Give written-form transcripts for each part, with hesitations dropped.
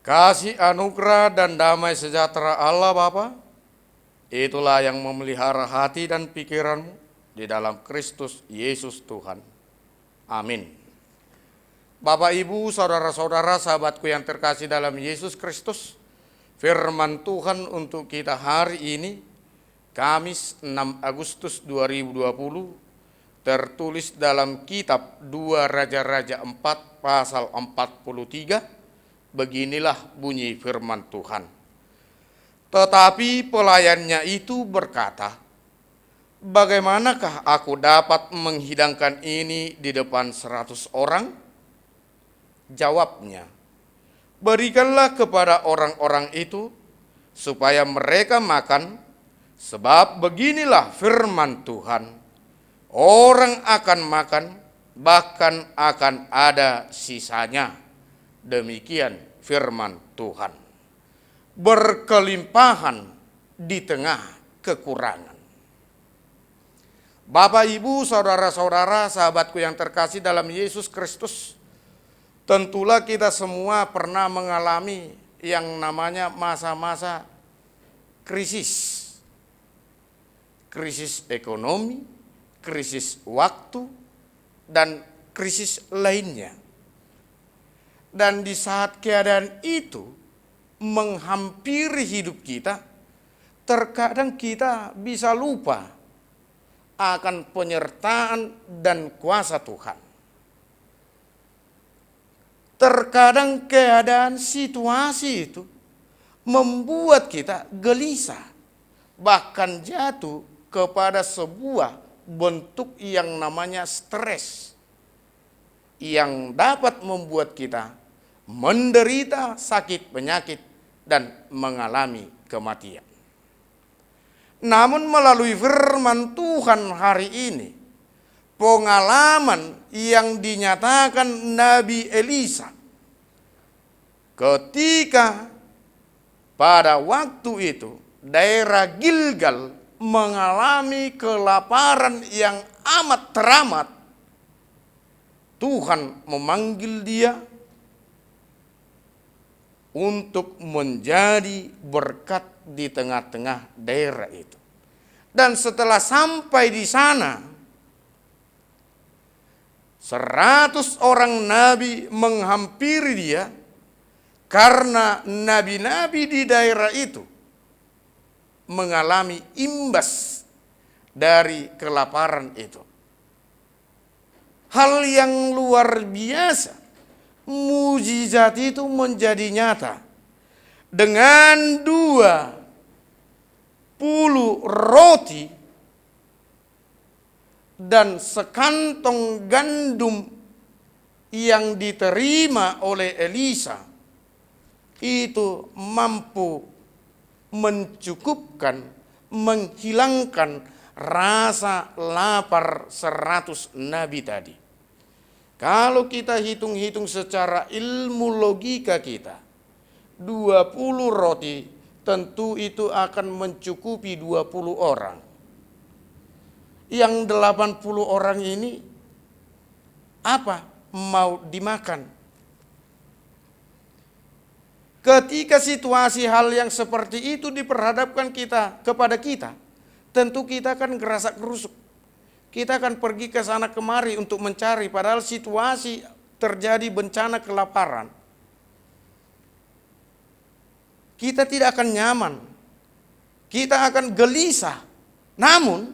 Kasih anugerah dan damai sejahtera Allah Bapa, itulah yang memelihara hati dan pikiranmu di dalam Kristus Yesus Tuhan. Amin. Bapak, Ibu, saudara-saudara, sahabatku yang terkasih dalam Yesus Kristus, firman Tuhan untuk kita hari ini, Kamis 6 Agustus 2020, tertulis dalam kitab 2 Raja-Raja 4 pasal 43, beginilah bunyi firman Tuhan. Tetapi pelayannya itu berkata, bagaimanakah aku dapat menghidangkan ini di depan 100 orang? Jawabnya, berikanlah kepada orang-orang itu supaya mereka makan, sebab beginilah firman Tuhan, orang akan makan, bahkan akan ada sisanya. Demikian firman Tuhan. Berkelimpahan di tengah kekurangan. Bapak, Ibu, saudara-saudara, sahabatku yang terkasih dalam Yesus Kristus, tentulah kita semua pernah mengalami yang namanya masa-masa krisis. Krisis ekonomi, krisis waktu, dan krisis lainnya. Dan di saat keadaan itu menghampiri hidup kita, terkadang kita bisa lupa akan penyertaan dan kuasa Tuhan. Terkadang keadaan situasi itu membuat kita gelisah, bahkan jatuh kepada sebuah bentuk yang namanya stres, yang dapat membuat kita menderita sakit penyakit dan mengalami kematian. Namun melalui firman Tuhan hari ini, pengalaman yang dinyatakan Nabi Elisa ketika pada waktu itu daerah Gilgal mengalami kelaparan yang amat teramat, Tuhan memanggil dia untuk menjadi berkat di tengah-tengah daerah itu. Dan setelah sampai di sana, 100 orang nabi menghampiri dia, karena nabi-nabi di daerah itu mengalami imbas dari kelaparan itu. Hal yang luar biasa, mujizat itu menjadi nyata. Dengan 20 roti dan sekantong gandum yang diterima oleh Elisa, itu mampu mencukupkan, menghilangkan rasa lapar 100 nabi tadi. Kalau kita hitung-hitung secara ilmu logika kita, 20 roti tentu itu akan mencukupi 20 orang. Yang 80 orang ini apa mau dimakan? Ketika situasi hal yang seperti itu diperhadapkan kepada kita, tentu kita akan gerasak gerusuk. Kita akan pergi ke sana kemari untuk mencari, padahal situasi terjadi bencana kelaparan. Kita tidak akan nyaman. Kita akan gelisah. Namun,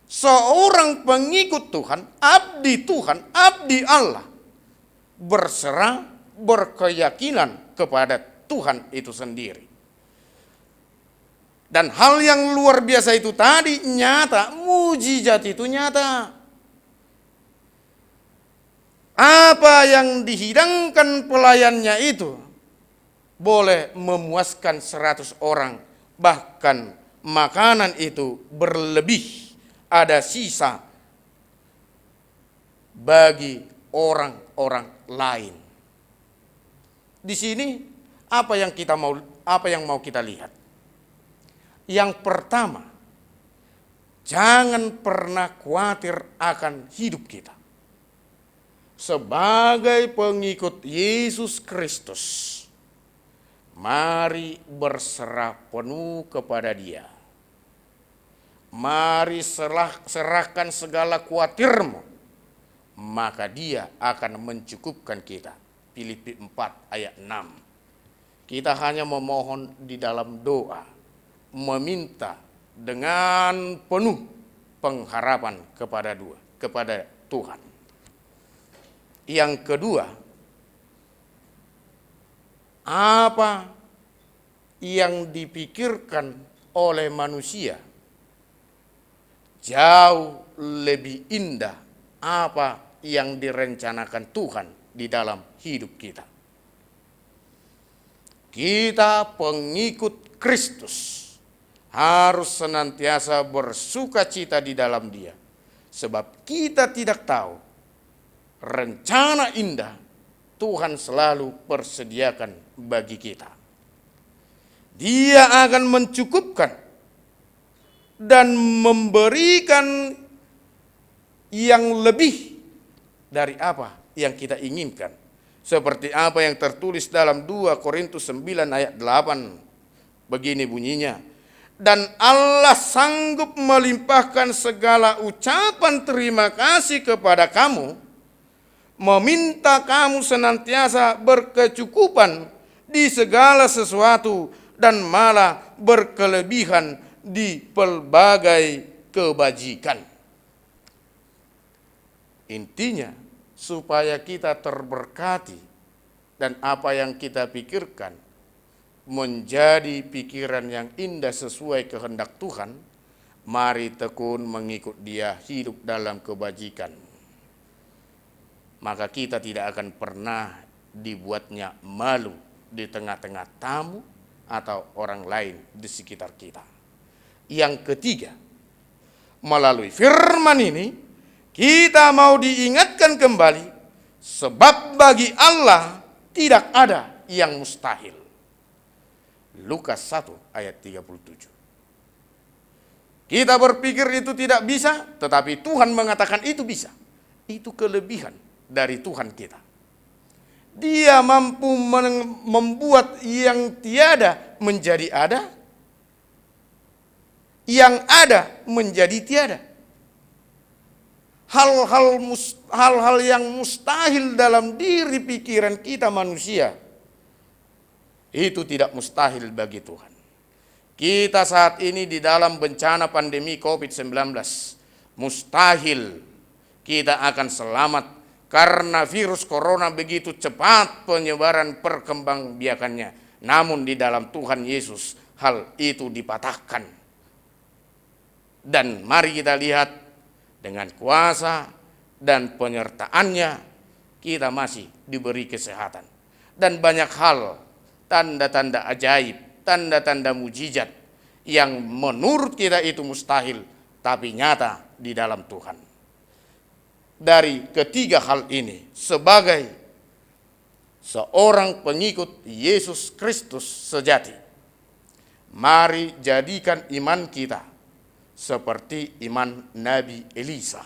seorang pengikut Tuhan, abdi Allah, berserah, berkeyakinan kepada Tuhan itu sendiri. Dan hal yang luar biasa itu tadi nyata, mujizat itu nyata. Apa yang dihidangkan pelayannya itu boleh memuaskan 100 orang. Bahkan makanan itu berlebih, ada sisa bagi orang-orang lain. Di sini apa yang mau kita lihat? Yang pertama, jangan pernah khawatir akan hidup kita. Sebagai pengikut Yesus Kristus, Mari berserah penuh kepada Dia. Mari serahkan segala khawatirmu, maka Dia akan mencukupkan kita. Filipi 4 ayat 6. Kita hanya memohon di dalam doa, meminta dengan penuh pengharapan kepada Tuhan. Yang kedua, apa yang dipikirkan oleh manusia jauh lebih indah apa yang direncanakan Tuhan di dalam hidup kita. Kita pengikut Kristus harus senantiasa bersuka cita di dalam Dia, sebab kita tidak tahu rencana indah Tuhan selalu persediakan bagi kita. Dia akan mencukupkan dan memberikan yang lebih dari apa yang kita inginkan. Seperti apa yang tertulis dalam 2 Korintus 9 ayat 8. Begini bunyinya. Dan Allah sanggup melimpahkan segala ucapan terima kasih kepada kamu, meminta kamu senantiasa berkecukupan di segala sesuatu dan malah berkelebihan di pelbagai kebajikan. Intinya supaya kita terberkati dan apa yang kita pikirkan menjadi pikiran yang indah sesuai kehendak Tuhan, mari tekun mengikut Dia hidup dalam kebajikan. Maka kita tidak akan pernah dibuatnya malu di tengah-tengah tamu atau orang lain di sekitar kita. Yang ketiga, melalui firman ini kita mau diingatkan kembali, sebab bagi Allah tidak ada yang mustahil. Lukas 1 ayat 37. Kita berpikir itu tidak bisa, tetapi Tuhan mengatakan itu bisa. Itu kelebihan dari Tuhan kita. Dia mampu membuat yang tiada menjadi ada, yang ada menjadi tiada. Hal-hal yang mustahil dalam diri pikiran kita manusia, itu tidak mustahil bagi Tuhan. Kita saat ini di dalam bencana pandemi COVID-19, mustahil kita akan selamat karena virus corona begitu cepat penyebaran perkembangbiakannya. Namun di dalam Tuhan Yesus hal itu dipatahkan. Dan mari kita lihat dengan kuasa dan penyertaannya kita masih diberi kesehatan. Dan banyak hal, tanda-tanda ajaib, tanda-tanda mujizat yang menurut kita itu mustahil, tapi nyata di dalam Tuhan. Dari ketiga hal ini, sebagai seorang pengikut Yesus Kristus sejati, mari jadikan iman kita seperti iman Nabi Elisa,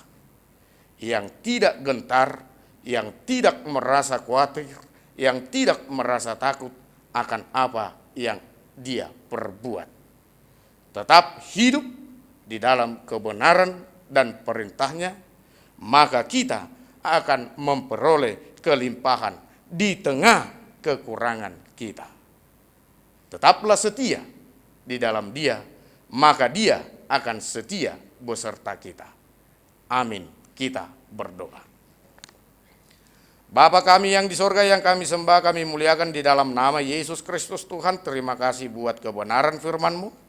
yang tidak gentar, yang tidak merasa khawatir, yang tidak merasa takut akan apa yang dia perbuat. Tetap hidup di dalam kebenaran dan perintahnya, maka kita akan memperoleh kelimpahan di tengah kekurangan kita. Tetaplah setia di dalam Dia, maka Dia akan setia beserta kita. Amin. Kita berdoa. Bapa kami yang di sorga, yang kami sembah, kami muliakan di dalam nama Yesus Kristus Tuhan. Terima kasih buat kebenaran firman-Mu.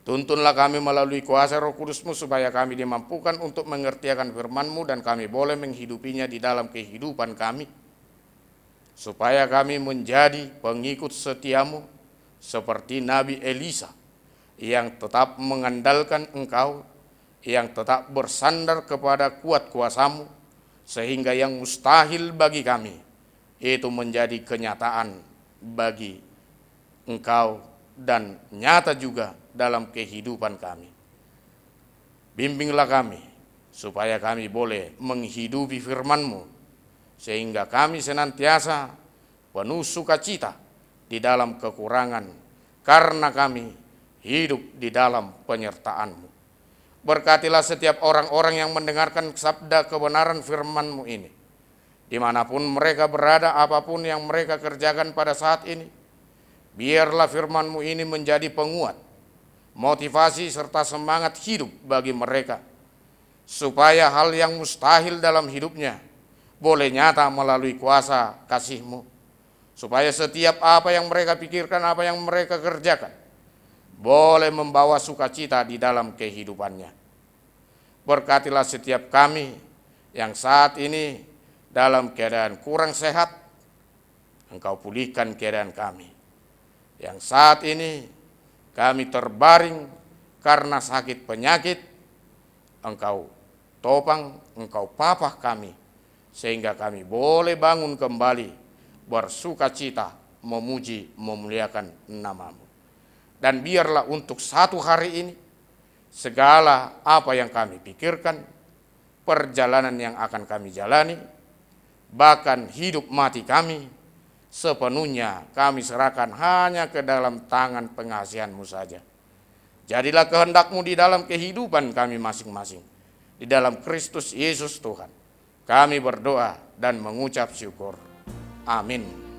Tuntunlah kami melalui kuasa Roh Kudus-Mu supaya kami dimampukan untuk mengerti akan firman-Mu dan kami boleh menghidupinya di dalam kehidupan kami. Supaya kami menjadi pengikut setia-Mu seperti Nabi Elisa yang tetap mengandalkan Engkau, yang tetap bersandar kepada kuat kuasa-Mu, sehingga yang mustahil bagi kami itu menjadi kenyataan bagi Engkau dan nyata juga dalam kehidupan kami. Bimbinglah kami supaya kami boleh menghidupi firman-Mu, sehingga kami senantiasa penuh sukacita di dalam kekurangan, karena kami hidup di dalam penyertaan-Mu. Berkatilah setiap orang-orang yang mendengarkan sabda kebenaran firman-Mu ini, dimanapun mereka berada, apapun yang mereka kerjakan pada saat ini. Biarlah firman-Mu ini menjadi penguat, motivasi serta semangat hidup bagi mereka, supaya hal yang mustahil dalam hidupnya boleh nyata melalui kuasa kasih-Mu, supaya setiap apa yang mereka pikirkan, apa yang mereka kerjakan, boleh membawa sukacita di dalam kehidupannya. Berkatilah setiap kami yang saat ini dalam keadaan kurang sehat, Engkau pulihkan keadaan kami. Yang saat ini kami terbaring karena sakit penyakit, Engkau topang, Engkau papah kami, sehingga kami boleh bangun kembali bersukacita, memuji, memuliakan nama-Mu. Dan biarlah untuk satu hari ini, segala apa yang kami pikirkan, perjalanan yang akan kami jalani, bahkan hidup mati kami, sepenuhnya kami serahkan hanya ke dalam tangan pengasihan-Mu saja. Jadilah kehendak-Mu di dalam kehidupan kami masing-masing. Di dalam Kristus Yesus Tuhan, kami berdoa dan mengucap syukur. Amin.